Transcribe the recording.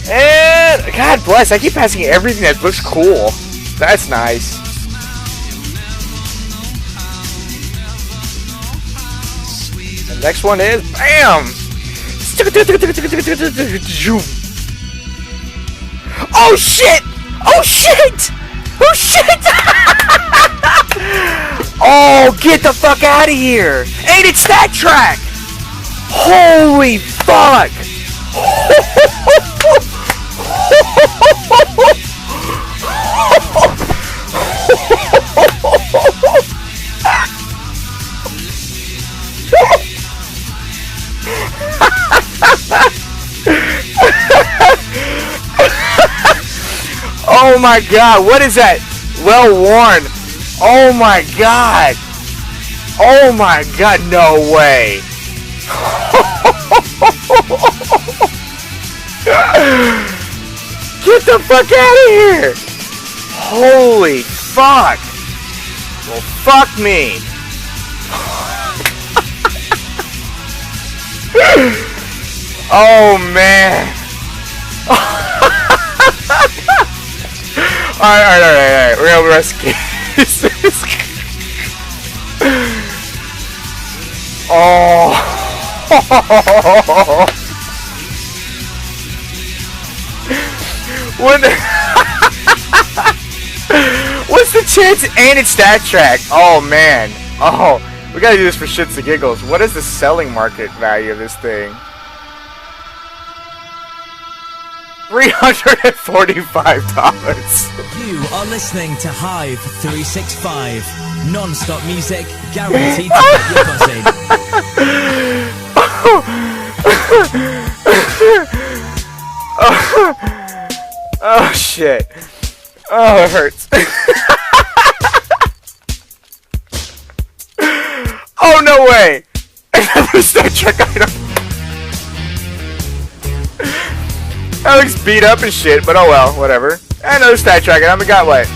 And God bless, I keep passing everything that looks cool. That's nice. The next one is BAM! Oh shit! Oh shit! Oh shit! Oh, get the fuck out of here! Ain't it Stat-trak? Holy fuck! Oh my god, what is that? Well worn. Oh my god. Oh my god, no way. Get the fuck out of here. Holy fuck. Well, fuck me. Oh man. Alright. We're gonna rescue this. Oh. What the What's the chance? And it's Stat-trak. Oh man. Oh, we gotta do this for shits and giggles. What is the selling market value of this thing? $345. You are listening to Hive 365. Non-stop music, guaranteed to get your buzzing. Oh shit. Oh, it hurts. Oh no way. Another Stat-trak item. That looks beat up and shit, but oh well, whatever. Another Stat-trak item, we got what?